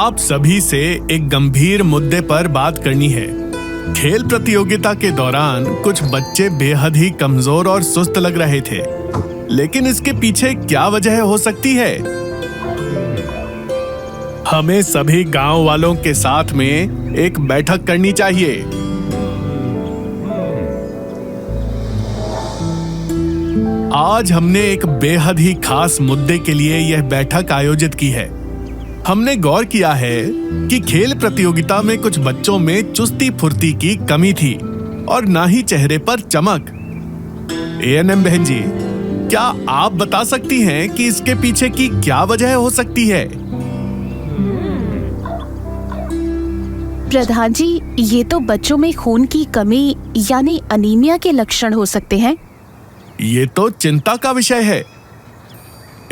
आप सभी से एक गंभीर मुद्दे पर बात करनी है। खेल प्रतियोगिता के दौरान कुछ बच्चे बेहद ही कमजोर और सुस्त लग रहे थे, लेकिन इसके पीछे क्या वजह हो सकती है? हमें सभी गांव वालों के साथ में एक बैठक करनी चाहिए। आज हमने एक बेहद ही खास मुद्दे के लिए यह बैठक आयोजित की है। हमने गौर किया है कि खेल प्रतियोगिता में कुछ बच्चों में चुस्ती फुर्ती की कमी थी और ना ही चेहरे पर चमक। एएनएम बहन जी, क्या आप बता सकती हैं कि इसके पीछे की क्या वजह हो सकती है? प्रधान जी, ये तो बच्चों में खून की कमी यानी अनीमिया के लक्षण हो सकते हैं। ये तो चिंता का विषय है।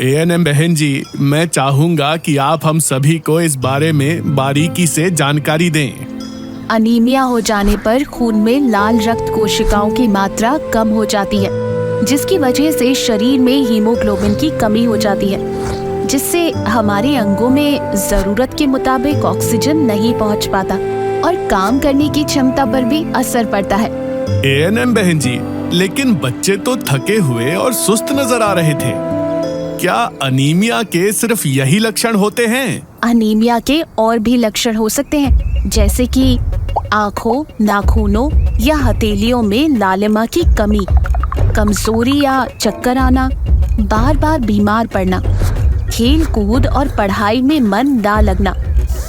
एएनएम बहन जी, मैं चाहूंगा कि आप हम सभी को इस बारे में बारीकी से जानकारी दें। अनीमिया हो जाने पर खून में लाल रक्त कोशिकाओं की मात्रा कम हो जाती है, जिसकी वजह से शरीर में हीमोग्लोबिन की कमी हो जाती है, जिससे हमारे अंगों में जरूरत के मुताबिक ऑक्सीजन नहीं पहुंच पाता और काम करने की क्षमता पर भी असर पड़ता है। एएनएम बहन जी, लेकिन बच्चे तो थके हुए और सुस्त नजर आ रहे थे। क्या अनीमिया के सिर्फ यही लक्षण होते हैं? अनीमिया के और भी लक्षण हो सकते हैं, जैसे कि आँखों, नाखूनों या हथेलियों में लालिमा की कमी, कमजोरी या चक्कर आना, बार बार बीमार पड़ना, खेल कूद और पढ़ाई में मन ना लगना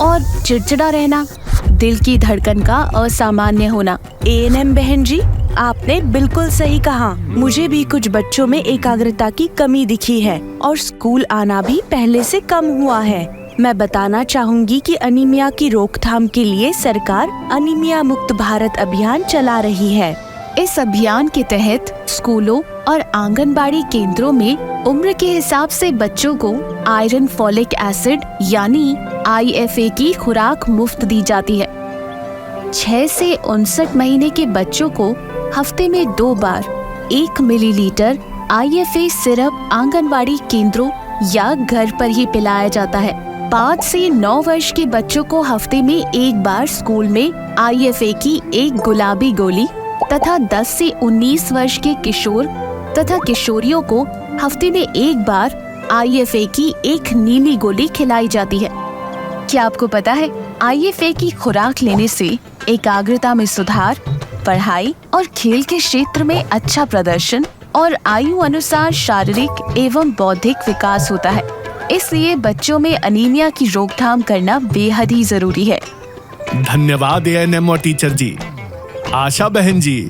और चिड़चिड़ा रहना, दिल की धड़कन का असामान्य होना। एएनएम बहन जी, आपने बिल्कुल सही कहा। मुझे भी कुछ बच्चों में एकाग्रता की कमी दिखी है और स्कूल आना भी पहले से कम हुआ है। मैं बताना चाहूंगी कि अनीमिया की रोकथाम के लिए सरकार अनीमिया मुक्त भारत अभियान चला रही है। इस अभियान के तहत स्कूलों और आंगनबाड़ी केंद्रों में उम्र के हिसाब से बच्चों को आयरन फॉलिक एसिड यानी IFA की खुराक मुफ्त दी जाती है। 6 से 59 महीने के बच्चों को हफ्ते में 2 बार 1 मिलीलीटर IFA सिरप आंगनबाड़ी केंद्रों या घर पर ही पिलाया जाता है। 5 से 9 वर्ष के बच्चों को हफ्ते में 1 बार स्कूल में IFA की 1 गुलाबी गोली तथा 10 से 19 वर्ष के किशोर तथा किशोरियों को हफ्ते में 1 बार IFA की 1 नीली गोली खिलाई जाती है। क्या आपको पता है, IFA की खुराक लेने से एकाग्रता में सुधार, पढ़ाई और खेल के क्षेत्र में अच्छा प्रदर्शन और आयु अनुसार शारीरिक एवं बौद्धिक विकास होता है। इसलिए बच्चों में अनीमिया की रोकथाम करना बेहद ही जरूरी है। धन्यवाद एएनएम और टीचर जी। आशा बहन जी,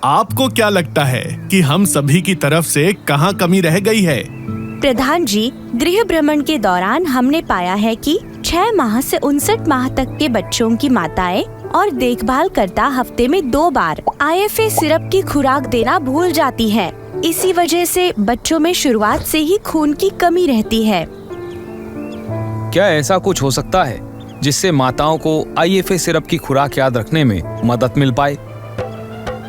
आपको क्या लगता है कि हम सभी की तरफ से कहाँ कमी रह गई है? प्रधान जी, गृह भ्रमण के दौरान हमने पाया है कि 6 माह से 59 माह तक के बच्चों की माताएं और देखभाल करता हफ्ते में 2 बार IFA सिरप की खुराक देना भूल जाती है। इसी वजह से बच्चों में शुरुआत से ही खून की कमी रहती है। क्या ऐसा कुछ हो सकता है जिससे माताओं को IFA सिरप की खुराक याद रखने में मदद मिल पाए?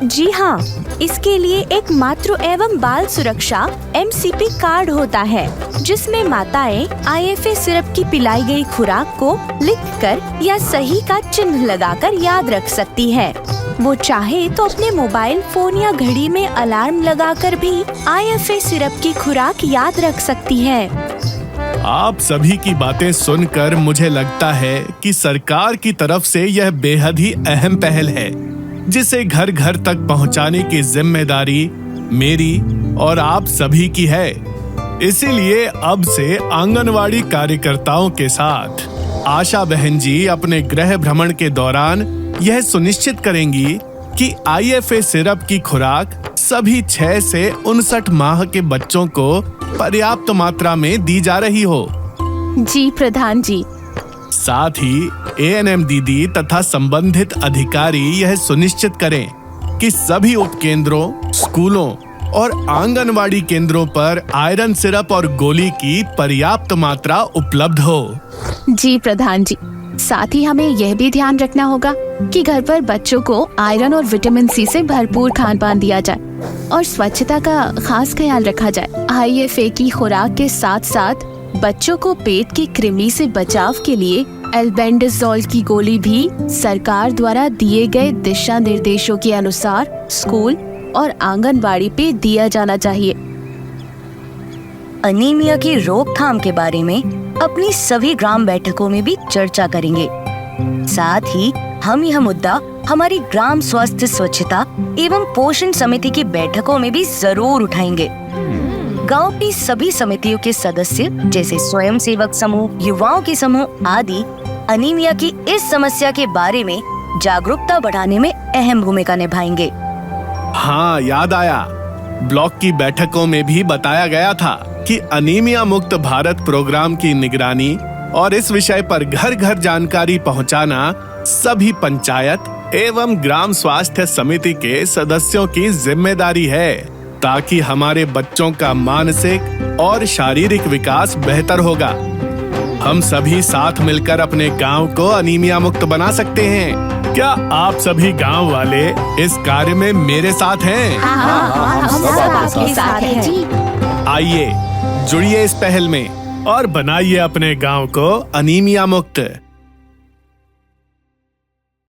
जी हाँ, इसके लिए एक मातृ एवं बाल सुरक्षा MCP कार्ड होता है, जिसमें माताएं IFA सिरप की पिलाई गई खुराक को लिखकर या सही का चिन्ह लगाकर याद रख सकती है। वो चाहे तो अपने मोबाइल फोन या घड़ी में अलार्म लगाकर भी IFA सिरप की खुराक याद रख सकती है। आप सभी की बातें सुनकर मुझे लगता है कि सरकार की तरफ से यह बेहद ही अहम पहल है, जिसे घर घर तक पहुंचाने की जिम्मेदारी मेरी और आप सभी की है। इसीलिए अब से आंगनवाड़ी कार्यकर्ताओं के साथ आशा बहन जी अपने गृह भ्रमण के दौरान यह सुनिश्चित करेंगी कि IFA सिरप की खुराक सभी 6 से 59 माह के बच्चों को पर्याप्त मात्रा में दी जा रही हो। जी प्रधान जी। साथ ही एएनएम दीदी तथा संबंधित अधिकारी यह सुनिश्चित करें कि सभी उपकेंद्रों, स्कूलों और आंगनवाड़ी केंद्रों पर आयरन सिरप और गोली की पर्याप्त मात्रा उपलब्ध हो। जी प्रधान जी। साथ ही हमें यह भी ध्यान रखना होगा कि घर पर बच्चों को आयरन और विटामिन C से भरपूर खान पान दिया जाए और स्वच्छता का खास ख्याल रखा जाए। IFA की खुराक के साथ साथ बच्चों को पेट की कृमि से बचाव के लिए एल्बेंडाजोल की गोली भी सरकार द्वारा दिए गए दिशा निर्देशों के अनुसार स्कूल और आंगनबाड़ी पे दिया जाना चाहिए। अनीमिया की रोकथाम के बारे में अपनी सभी ग्राम बैठकों में भी चर्चा करेंगे। साथ ही हम यह मुद्दा हमारी ग्राम स्वास्थ्य स्वच्छता एवं पोषण समिति की बैठकों में भी जरूर उठाएंगे। गांव की सभी समितियों के सदस्य जैसे स्वयं सेवक समूह, युवाओं के समूह आदि अनीमिया की इस समस्या के बारे में जागरूकता बढ़ाने में अहम भूमिका निभाएंगे। हाँ, याद आया, ब्लॉक की बैठकों में भी बताया गया था कि अनीमिया मुक्त भारत प्रोग्राम की निगरानी और इस विषय पर घर घर जानकारी पहुंचाना सभी पंचायत एवं ग्राम स्वास्थ्य समिति के सदस्यों की जिम्मेदारी है, ताकि हमारे बच्चों का मानसिक और शारीरिक विकास बेहतर होगा। हम सभी साथ मिलकर अपने गांव को अनीमिया मुक्त बना सकते हैं। क्या आप सभी गांव वाले इस कार्य में मेरे साथ हैं? हम सब आपके साथ हैं जी। आइए जुड़िए इस पहल में और बनाइए अपने गांव को अनीमिया मुक्त।